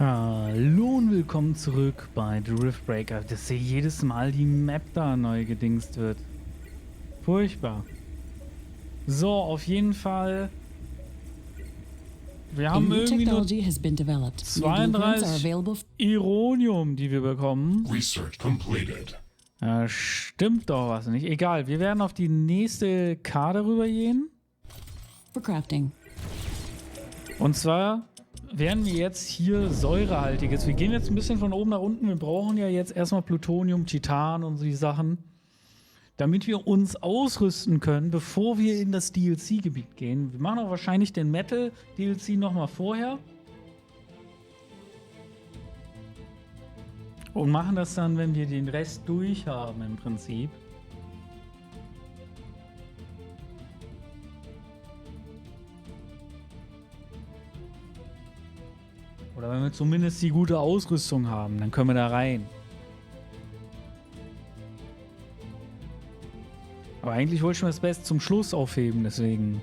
Hallo und willkommen zurück bei The Riftbreaker. Dass hier jedes Mal die Map da neu gedingst wird. Furchtbar. So, auf jeden Fall. Wir haben irgendwie nur 32 Ironium, die wir bekommen. Research completed. Stimmt doch was nicht. Egal, wir werden auf die nächste Karte rübergehen. For crafting. Und zwar werden wir jetzt hier säurehaltiges. Wir gehen jetzt ein bisschen von oben nach unten. Wir brauchen ja jetzt erstmal Plutonium, Titan und so die Sachen, damit wir uns ausrüsten können, bevor wir in das DLC-Gebiet gehen. Wir machen auch wahrscheinlich den Metal-DLC nochmal vorher. Und machen das dann, wenn wir den Rest durch haben im Prinzip. Oder wenn wir zumindest die gute Ausrüstung haben, dann können wir da rein. Aber eigentlich wollte ich mir das Beste zum Schluss aufheben, deswegen.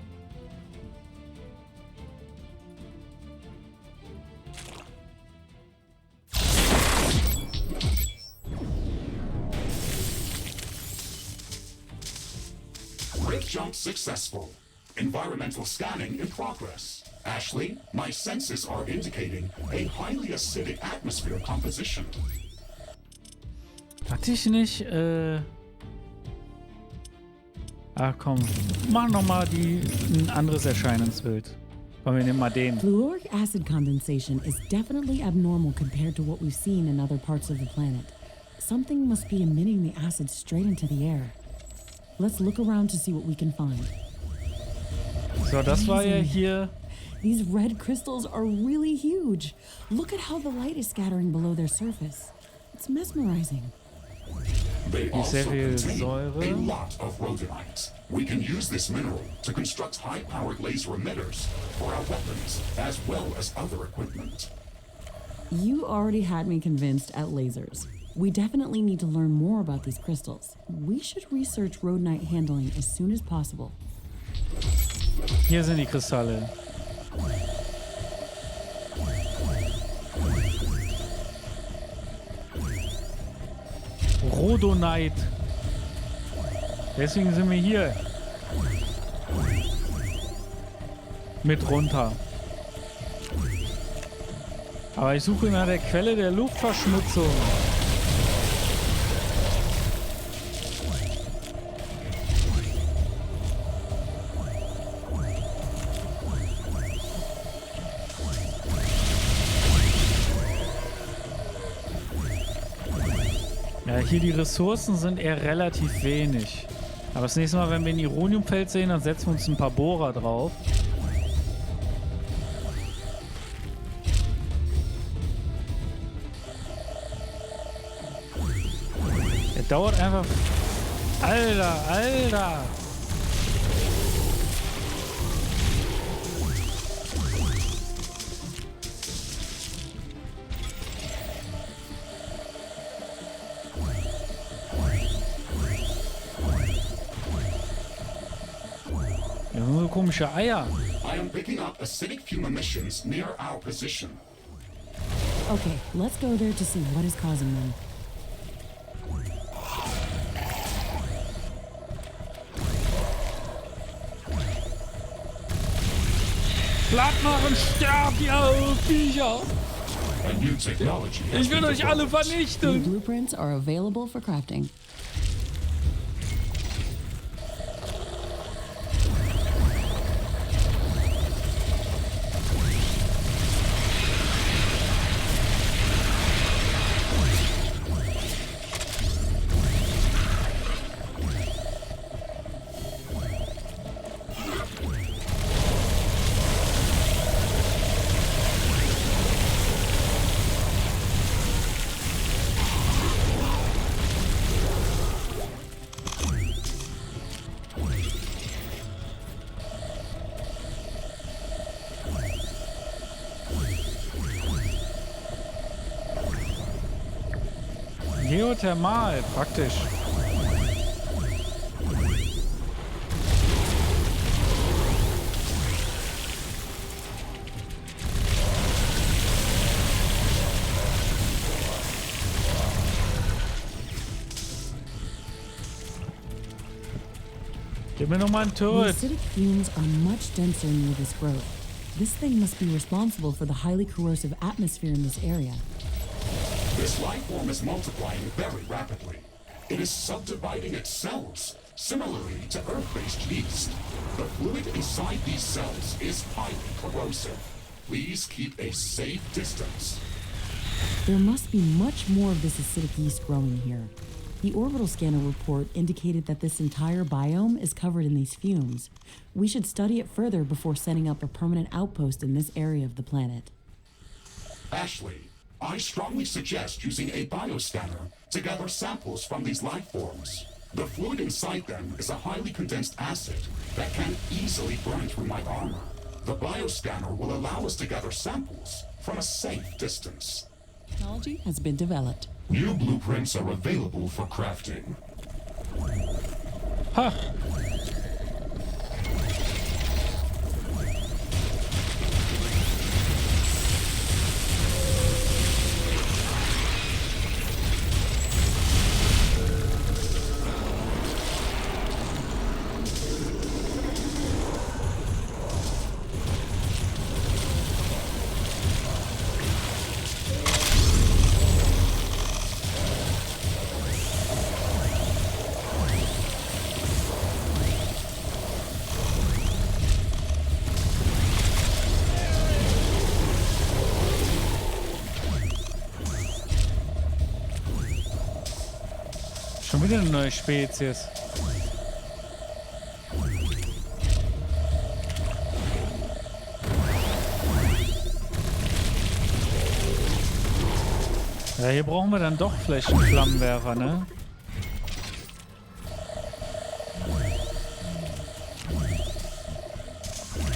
Rig jump successful. Environmental scanning in progress. Ashley, my senses are indicating a highly acidic atmosphere composition. Hatte ich nicht, Ach komm, mach nochmal ein anderes Erscheinungsbild. Komm, wir nehmen mal den. Fluoric acid condensation is definitely abnormal compared to what we've seen in other parts of the planet. Something must be emitting the acid straight into the air. Let's look around to see what we can find. So, das war ja hier. These red crystals are really huge. Look at how the light is scattering below their surface. It's mesmerizing. They also sehr viel contain Säure. a lot of rhodonite. We can use this mineral to construct high-powered laser emitters for our weapons as well as other equipment. You already had me convinced at lasers. We definitely need to learn more about these crystals. We should research rhodonite handling as soon as possible. Hier sind die Kristalle. Rhodonite. Deswegen sind wir hier. Mit runter. Aber ich suche nach der Quelle der Luftverschmutzung. Ja, hier die Ressourcen sind eher relativ wenig. Aber das nächste Mal, wenn wir ein Ironiumfeld sehen, dann setzen wir uns ein paar Bohrer drauf. Der dauert einfach... Alter! Ja, so komische Eier. I am picking up acidic fume emissions near our position. Okay, let's go there to see what is causing them. Platt machen, sterbt ihr Viecher! A new technology has Ich will been euch alle developed. The vernichten! blueprints are available for crafting. Geothermal, praktisch. Gib mir noch mal ein The Turret. acidic fumes are much denser near this growth. This thing must be responsible for the highly corrosive atmosphere in this area. This life form is multiplying very rapidly. It is subdividing its cells, similarly to Earth-based yeast. The fluid inside these cells is highly corrosive. Please keep a safe distance. There must be much more of this acidic yeast growing here. The orbital scanner report indicated that this entire biome is covered in these fumes. We should study it further before setting up a permanent outpost in this area of the planet. Ashley, I strongly suggest using a bioscanner to gather samples from these life forms. The fluid inside them is a highly condensed acid that can easily burn through my armor. The bioscanner will allow us to gather samples from a safe distance. Technology has been developed. New blueprints are available for crafting. Ha! Schon wieder eine neue Spezies. Ja, hier brauchen wir dann doch Flächenflammenwerfer, ne?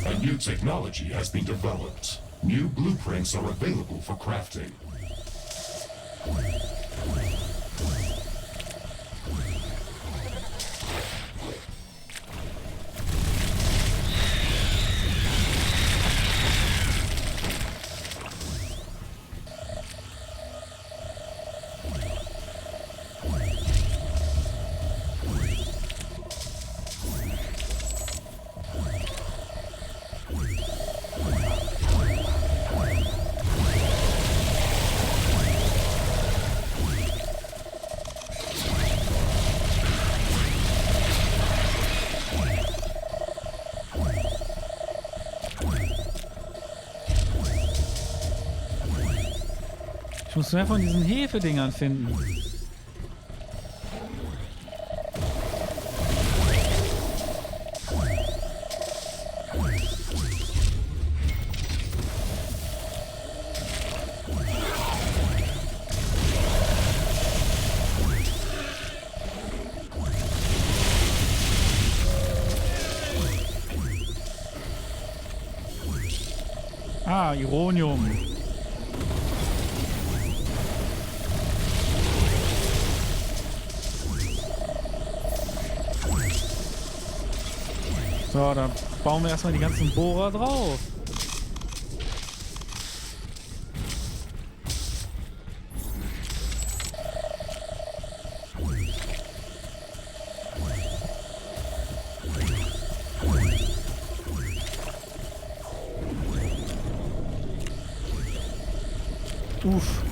A new technology has been developed. New blueprints are available for crafting. Ich muss mehr von diesen Hefedingern finden. Ah, Ironium. So, dann bauen wir erstmal die ganzen Bohrer drauf. Uff.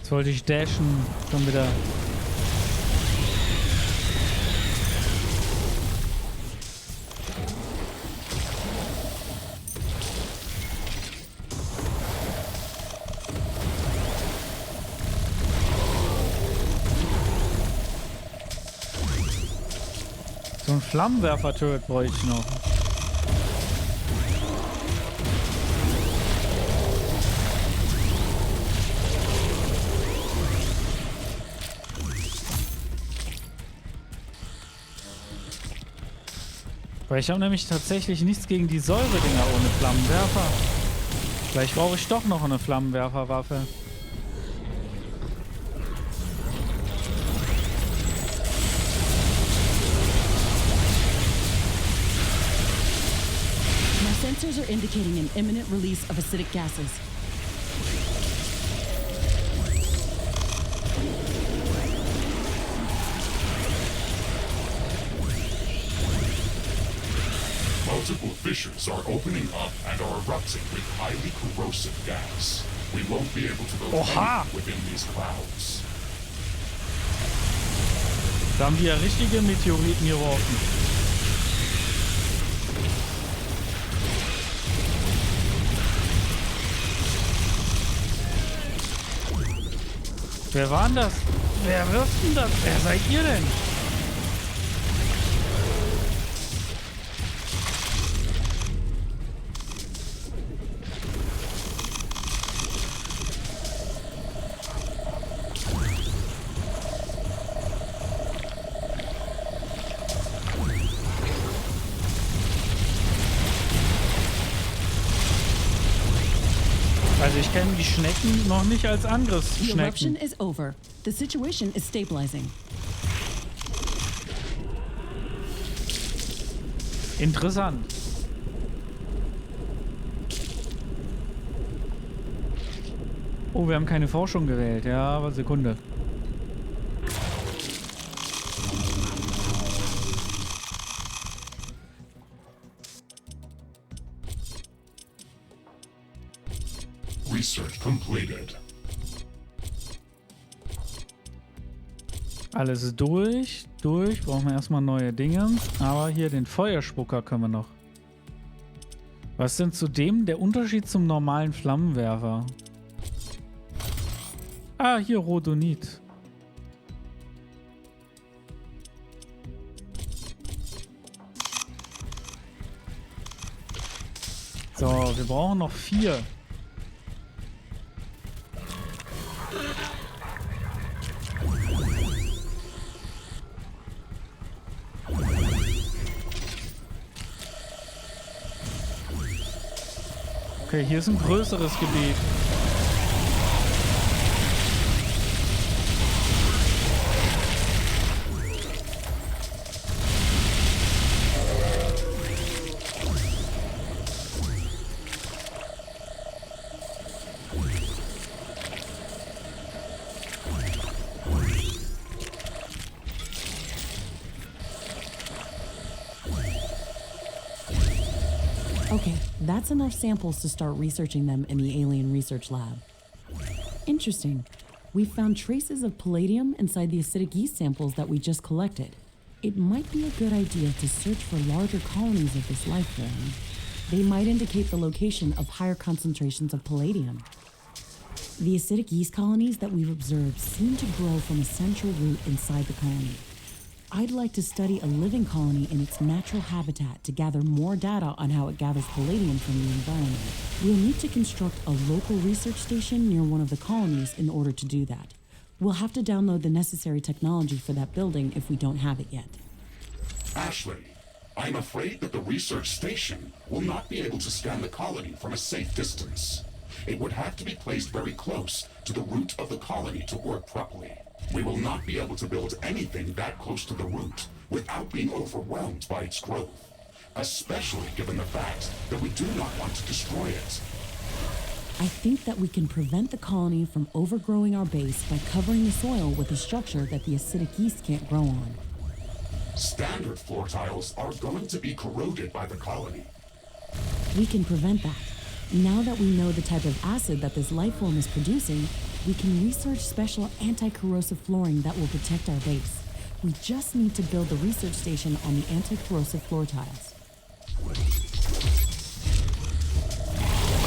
Jetzt wollte ich dashen. Schon wieder. So ein Flammenwerfer-Turret bräuchte ich noch. Weil ich habe nämlich tatsächlich nichts gegen die Säure-Dinger ohne Flammenwerfer. Vielleicht brauche ich doch noch eine Flammenwerferwaffe. My sensors are indicating an imminent release of acidic gases. Multiple fissures are opening up and are erupting with highly corrosive gas. We won't be able to go within these clouds. Da haben die ja richtige Meteoriten geworfen. Wer war denn das? Wer wirft denn das? Wer seid ihr denn? Also ich kenne die Schnecken noch nicht als The eruption Angriffsschnecken. is over. The situation is stabilizing. Interessant. Oh, wir haben keine Forschung gewählt. Ja, aber Sekunde. Research completed. Alles ist durch. Brauchen wir erstmal neue Dinge. Aber hier den Feuerspucker können wir noch. Was ist denn zudem der Unterschied zum normalen Flammenwerfer? Ah, hier Rhodonit. So, wir brauchen noch 4. Okay, hier ist ein größeres Gebiet. Okay, that's enough samples to start researching them in the alien research lab. Interesting. We found traces of palladium inside the acidic yeast samples that we just collected. It might be a good idea to search for larger colonies of this life form. They might indicate the location of higher concentrations of palladium. The acidic yeast colonies that we've observed seem to grow from a central root inside the colony. I'd like to study a living colony in its natural habitat to gather more data on how it gathers palladium from the environment. We'll need to construct a local research station near one of the colonies in order to do that. We'll have to download the necessary technology for that building if we don't have it yet. Ashley, I'm afraid that the research station will not be able to scan the colony from a safe distance. It would have to be placed very close to the root of the colony to work properly. We will not be able to build anything that close to the root without being overwhelmed by its growth, especially given the fact that we do not want to destroy it. I think that we can prevent the colony from overgrowing our base by covering the soil with a structure that the acidic yeast can't grow on. Standard floor tiles are going to be corroded by the colony. We can prevent that. Now that we know the type of acid that this life form is producing, we can research special anti-corrosive flooring that will protect our base. We just need to build the research station on the anti-corrosive floor tiles.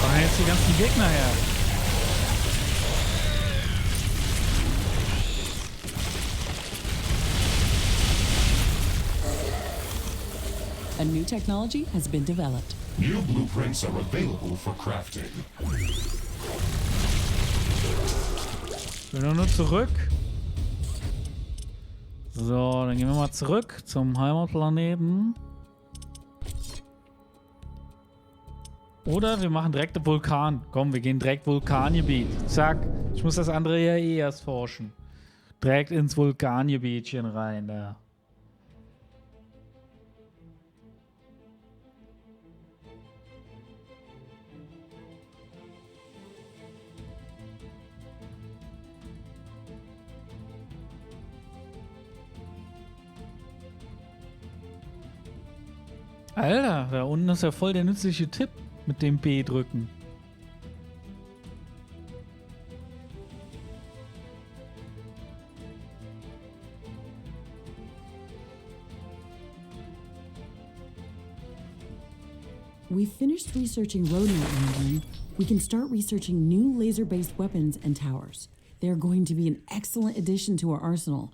Kommen jetzt die ganzen Gegner her. A new technology has been developed. New blueprints are available for crafting. Ich will nur zurück. So, dann gehen wir mal zurück zum Heimatplaneten. Oder wir machen direkt Vulkan. Komm, wir gehen direkt Vulkangebiet. Zack. Ich muss das andere ja eh erst forschen. Direkt ins Vulkangebietchen rein, da. Alter, da unten ist ja voll der nützliche Tipp mit dem B drücken. We finished researching rodent landing. We can start researching new laser-based weapons and towers. They're going to be an excellent addition to our arsenal.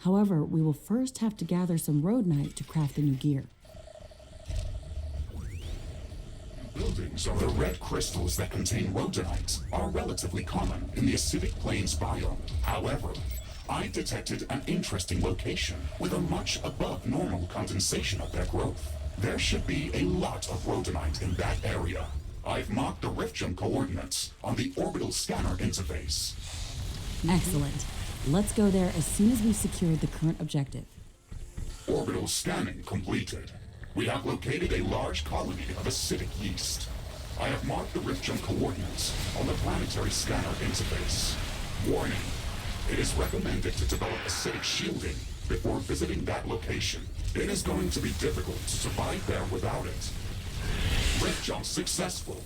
However, we will first have to gather some rhodonite to craft the new gear. Buildings are the red crystals that contain rhodonite are relatively common in the acidic plains biome. However, I detected an interesting location with a much above normal condensation of their growth. There should be a lot of rhodonite in that area. I've marked the Riftbreaker coordinates on the orbital scanner interface. Excellent. Let's go there as soon as we've secured the current objective. Orbital scanning completed. We have located a large colony of acidic yeast. I have marked the Riftbreaker coordinates on the planetary scanner interface. Warning, it is recommended to develop acidic shielding before visiting that location. It is going to be difficult to survive there without it. Rift jump successful.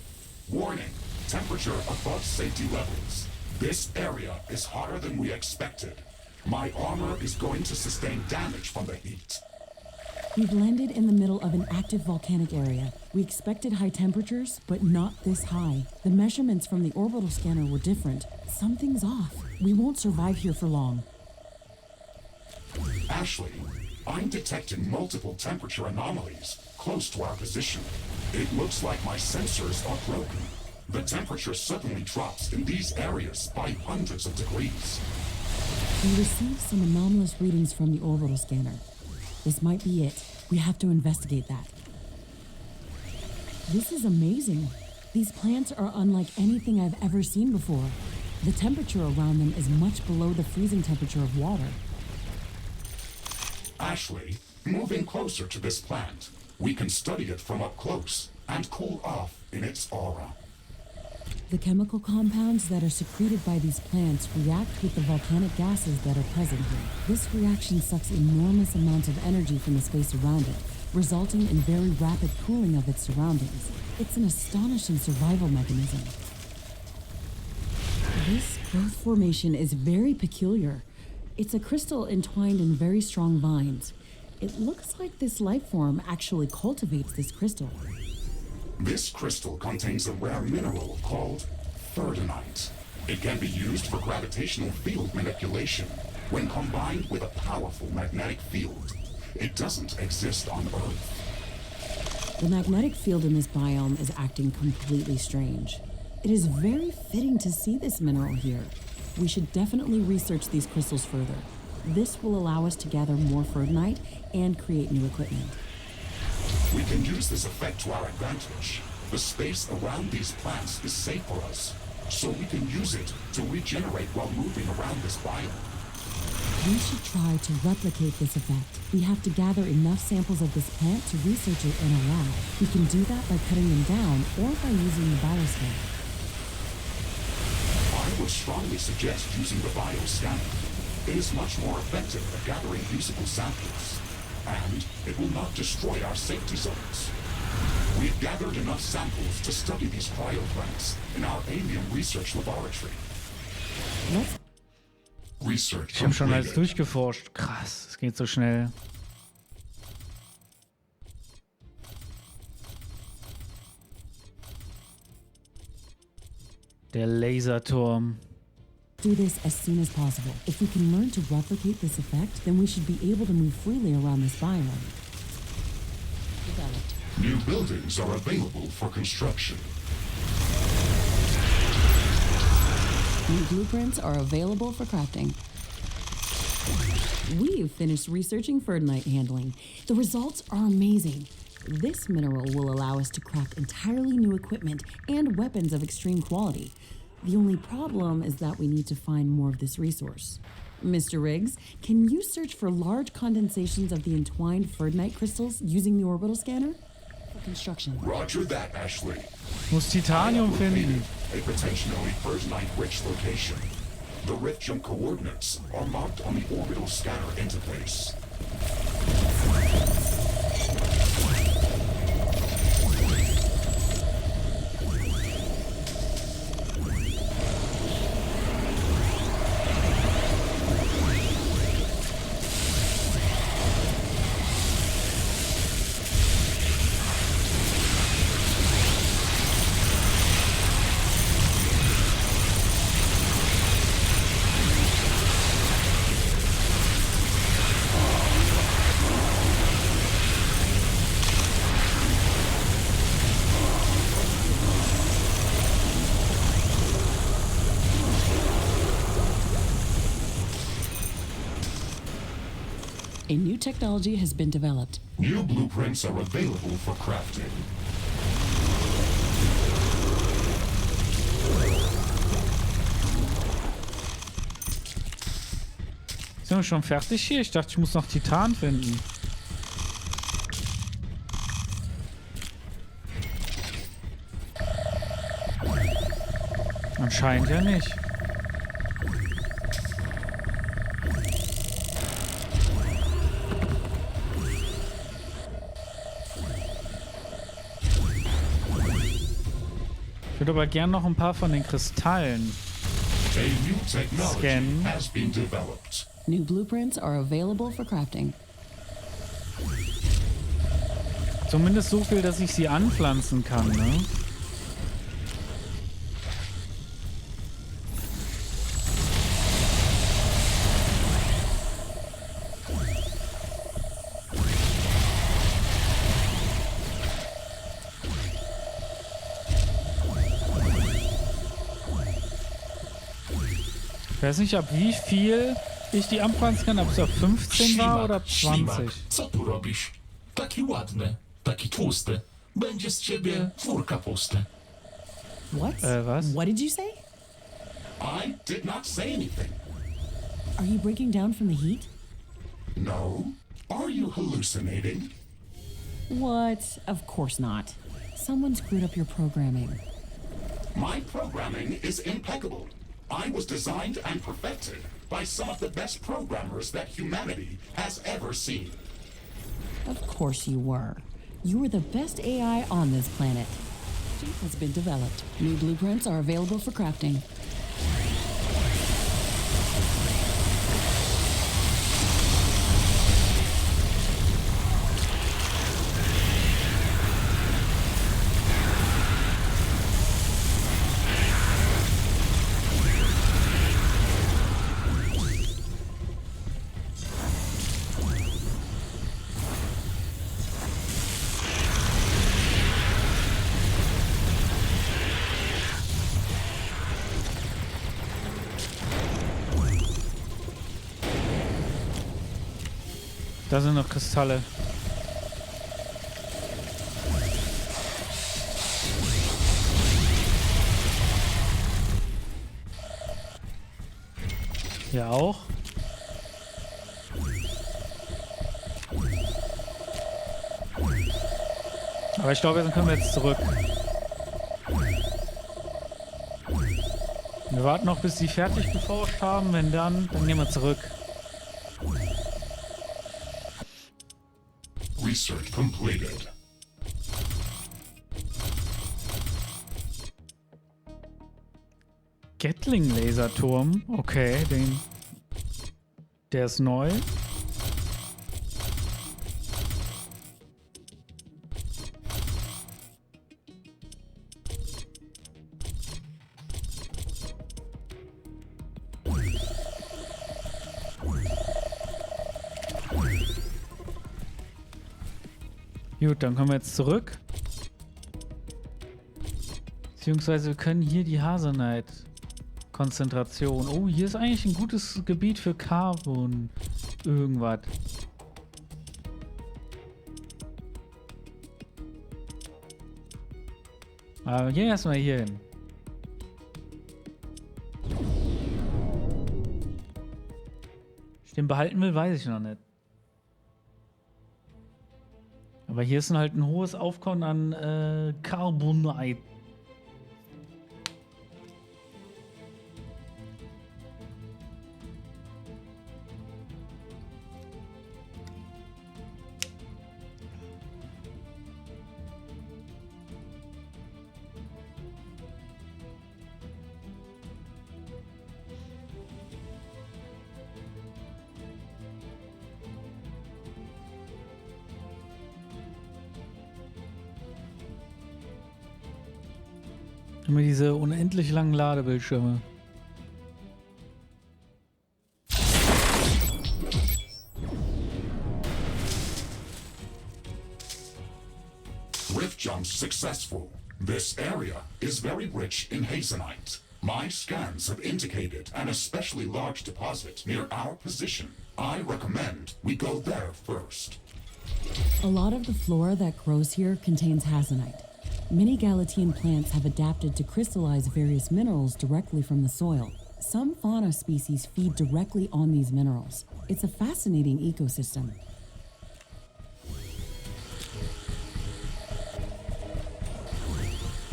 Warning, temperature above safety levels. This area is hotter than we expected. My armor is going to sustain damage from the heat. We've landed in the middle of an active volcanic area. We expected high temperatures, but not this high. The measurements from the orbital scanner were different. Something's off. We won't survive here for long. Ashley, I'm detecting multiple temperature anomalies close to our position. It looks like my sensors are broken. The temperature suddenly drops in these areas by hundreds of degrees. We received some anomalous readings from the orbital scanner. This might be it. We have to investigate that. This is amazing. These plants are unlike anything I've ever seen before. The temperature around them is much below the freezing temperature of water. Ashley, moving closer to this plant, we can study it from up close and cool off in its aura. The chemical compounds that are secreted by these plants react with the volcanic gases that are present here. This reaction sucks enormous amounts of energy from the space around it, resulting in very rapid cooling of its surroundings. It's an astonishing survival mechanism. This growth formation is very peculiar. It's a crystal entwined in very strong vines. It looks like this life form actually cultivates this crystal. This crystal contains a rare mineral called thirdonite. It can be used for gravitational field manipulation when combined with a powerful magnetic field. It doesn't exist on Earth. The magnetic field in this biome is acting completely strange. It is very fitting to see this mineral here. We should definitely research these crystals further. This will allow us to gather more thirdonite and create new equipment. We can use this effect to our advantage. The space around these plants is safe for us, so we can use it to regenerate while moving around this biome. We should try to replicate this effect. We have to gather enough samples of this plant to research it in a lab. We can do that by cutting them down or by using the bioscan. I would strongly suggest using the bioscanner. It is much more effective at gathering usable samples, and it will not destroy our safety zones. We've gathered enough samples to study these cryoplants in our alien research laboratory. Let's Research Ich habe schon alles completed. durchgeforscht. Krass, es geht so schnell. Der Laserturm. do this as soon as possible. If we can learn to replicate this effect, then we should be able to move freely around this biome. New buildings are available for construction. New blueprints are available for crafting. We've finished researching Ferdinite handling. The results are amazing. This mineral will allow us to craft entirely new equipment and weapons of extreme quality. The only problem is that we need to find more of this resource. Mr. Riggs, can you search for large condensations of the entwined Ferdinite crystals using the orbital scanner? For construction. Roger that, Ashley. Muss Titanium finden. A potentially Ferdinite-rich location. The rift jump coordinates are marked on the orbital scanner interface. A new technology has been developed. New blueprints are available for crafting. Sind wir schon fertig hier? Ich dachte, ich muss noch Titan finden. Anscheinend ja nicht. Ich würde aber gern noch ein paar von den Kristallen A new technology scannen. has been developed. New blueprints are available for crafting. Zumindest so viel, dass ich sie anpflanzen kann, ne? Ich weiß nicht, ab wie viel ich die anpflanzen kann, ob es auf 15 war oder 20. Co tu robisz? Taki ładny, taki tłusty. Będzie z ciebie wór kapusty. What? Was? What did you say? I did not say anything. Are you breaking down from the heat? No. Are you hallucinating? What? Of course not. Someone screwed up your programming. My programming is impeccable. I was designed and perfected by some of the best programmers that humanity has ever seen. Of course you were. You were the best AI on this planet. It has been developed. New blueprints are available for crafting. Da sind noch Kristalle. Hier auch. Aber ich glaube, dann können wir jetzt zurück. Wir warten noch, bis sie fertig geforscht haben. Wenn dann gehen wir zurück. Research completed. Gatling-Laserturm. Okay, der ist neu. Gut, dann kommen wir jetzt zurück. Beziehungsweise wir können hier die Haselnite-Konzentration. Oh, hier ist eigentlich ein gutes Gebiet für Carbon. Irgendwas. Aber gehen wir erstmal hier hin. Ich den behalten will, weiß ich noch nicht. Aber hier ist halt ein hohes Aufkommen an Carbonite. Immer diese unendlich langen Ladebildschirme. Rift jumps successful. This area is very rich in hazenite. My scans have indicated an especially large deposit near our position. I recommend we go there first. A lot of the flora that grows here contains hazenite. Many Galatian plants have adapted to crystallize various minerals directly from the soil. Some fauna species feed directly on these minerals. It's a fascinating ecosystem.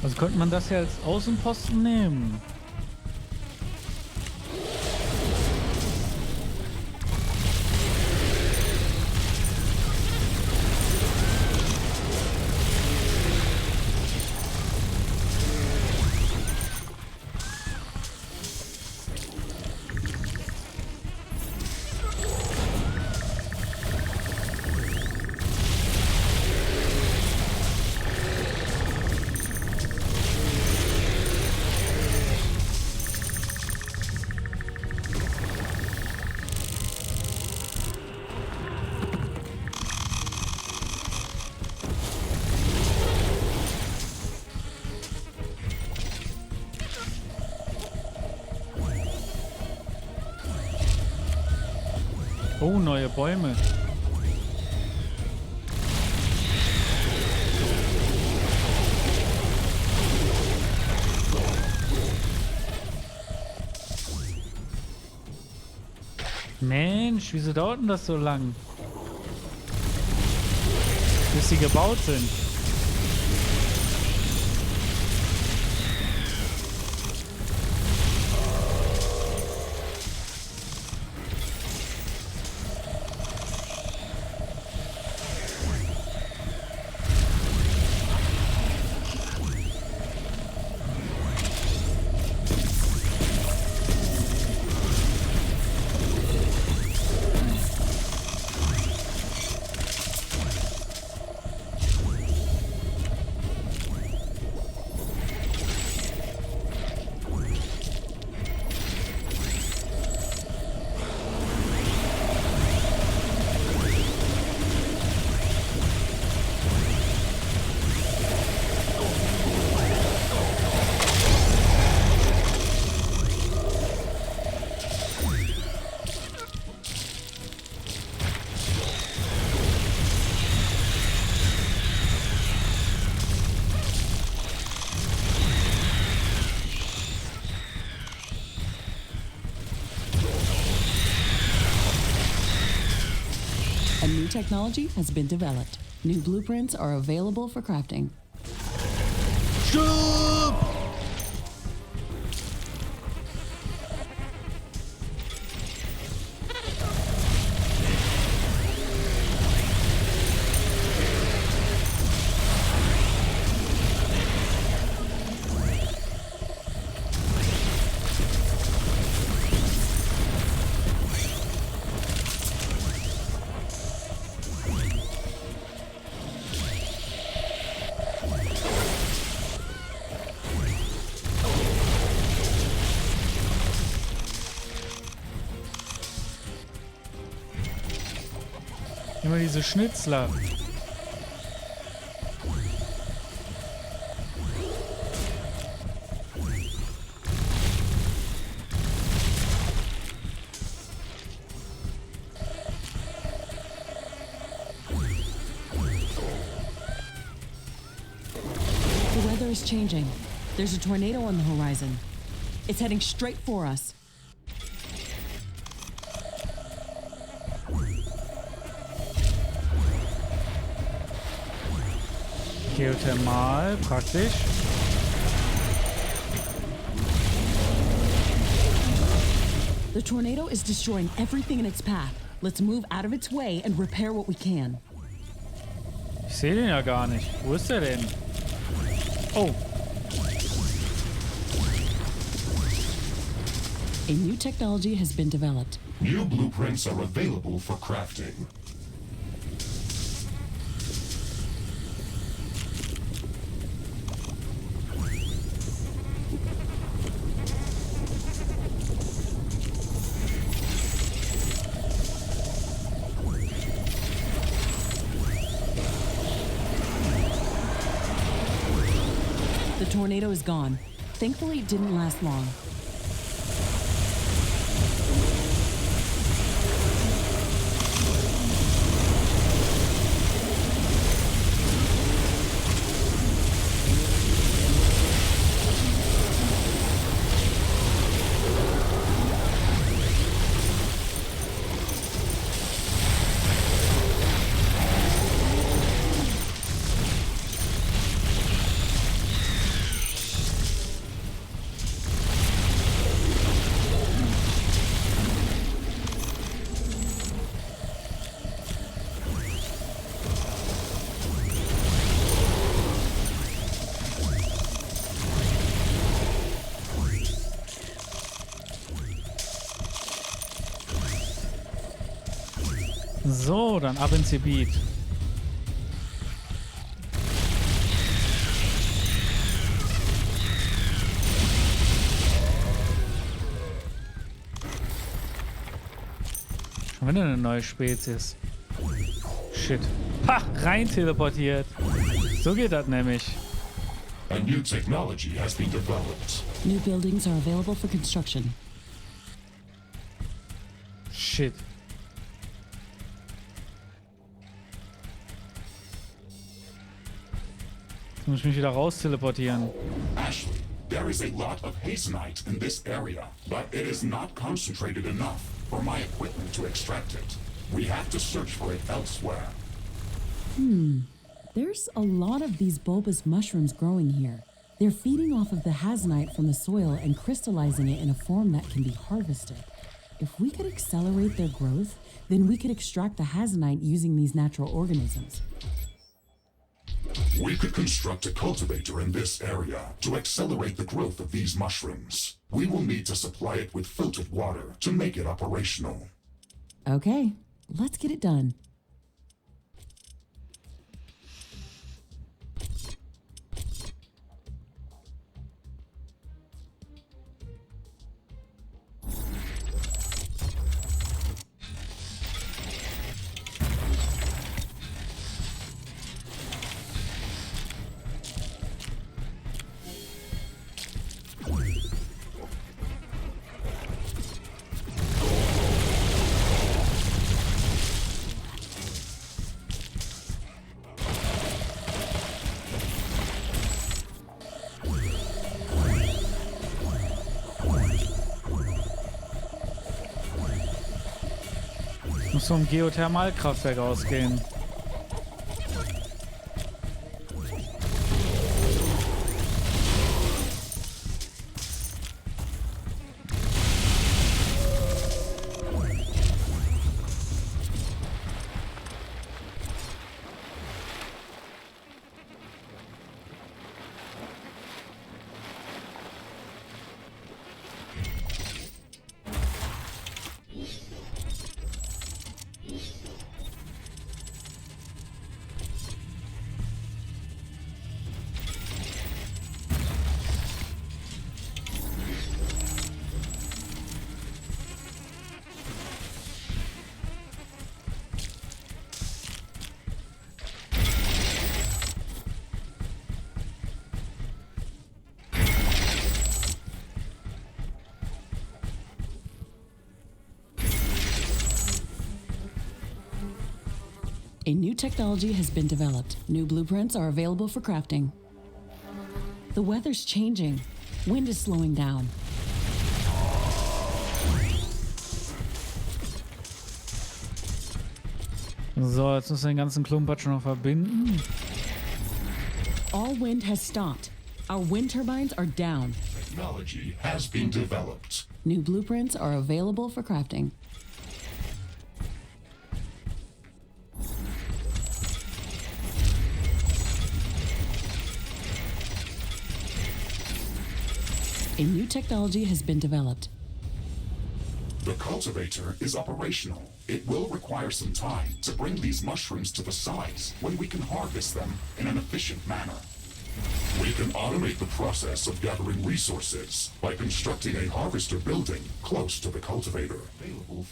Also könnte man das ja als Außenposten nehmen. Oh, neue Bäume. Mensch, wieso dauert denn das so lang? Bis sie gebaut sind. A new technology has been developed. New blueprints are available for crafting. Immer diese Schnitzler. weather is changing. There's a tornado on the horizon. It's heading straight for us. Geothermal, praktisch. The tornado is destroying everything in its path. Let's move out of its way and repair what we can. Ich sehe den ja gar nicht. Wo ist der denn? Oh, A new technology has been developed. New blueprints are available for crafting. The tornado is gone. Thankfully, it didn't last long. so, dann ab ins Gebiet. Schon wieder eine neue Spezies. Shit. Ha! Rein teleportiert. So geht das nämlich. A new technology has been developed. New buildings are available for construction. Shit. Jetzt muss ich mich wieder raus teleportieren. Ashley, there is a lot of hazenite in this area, but it is not concentrated enough for my equipment to extract it. We have to search for it elsewhere. There's a lot of these bulbous mushrooms growing here. They're feeding off of the hazenite from the soil and crystallizing it in a form that can be harvested. If we could accelerate their growth, then we could extract the hazenite using these natural organisms. We could construct a cultivator in this area to accelerate the growth of these mushrooms. We will need to supply it with filtered water to make it operational. Okay, let's get it done. Muss vom Geothermalkraftwerk ausgehen. A new technology has been developed. New blueprints are available for crafting. The weather's changing. Wind is slowing down. So, jetzt müssen wir den ganzen Klumpatsch noch verbinden. All wind has stopped. Our wind turbines are down. Technology has been developed. New blueprints are available for crafting. A new technology has been developed. The cultivator is operational. It will require some time to bring these mushrooms to the size when we can harvest them in an efficient manner. We can automate the process of gathering resources by constructing a harvester building close to the cultivator.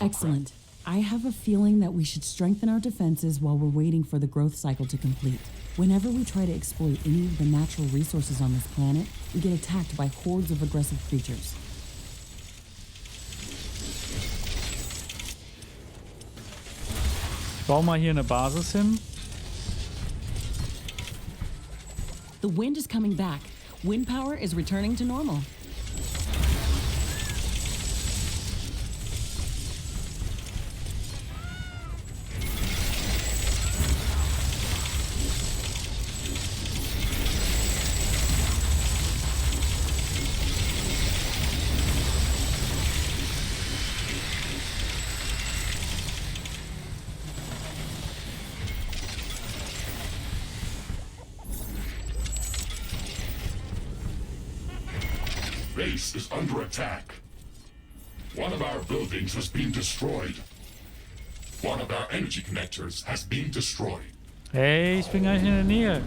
Excellent. I have a feeling that we should strengthen our defenses while we're waiting for the growth cycle to complete. Whenever we try to exploit any of the natural resources on this planet, we get attacked by hordes of aggressive creatures. Bau mal hier eine Basis hin. The wind is coming back. Wind power is returning to normal. Base is under attack. One of our buildings has been destroyed. One of our energy connectors has been destroyed. Hey, ich bin gar nicht in der Nähe.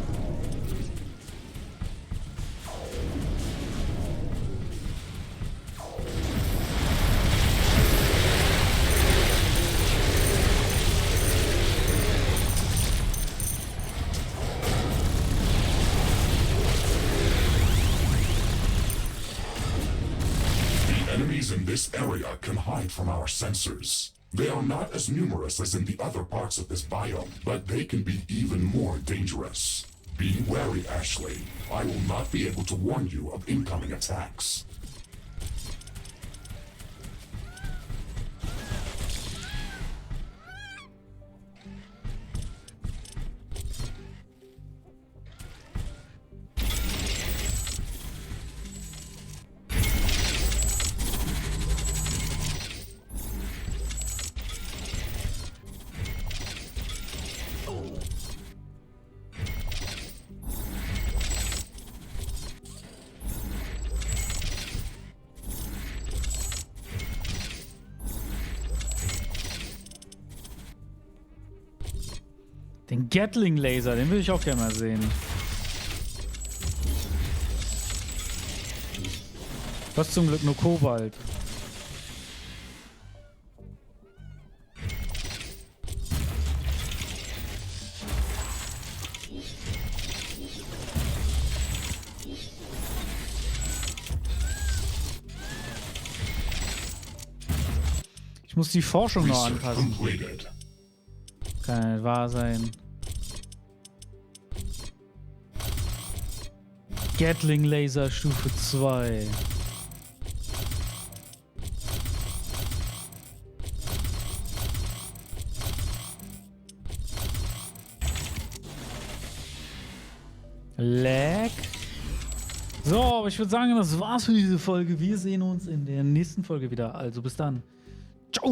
Enemies in this area can hide from our sensors. They are not as numerous as in the other parts of this biome, but they can be even more dangerous. Be wary, Ashley. I will not be able to warn you of incoming attacks. Den Gatling-Laser, den will ich auch gerne mal sehen. Was zum Glück nur Kobalt. Ich muss die Forschung noch Research anpassen. completed. Kann nicht wahr sein. Gatling Laser Stufe 2. Lag. So, aber ich würde sagen, das war's für diese Folge. Wir sehen uns in der nächsten Folge wieder. Also bis dann. Ciao.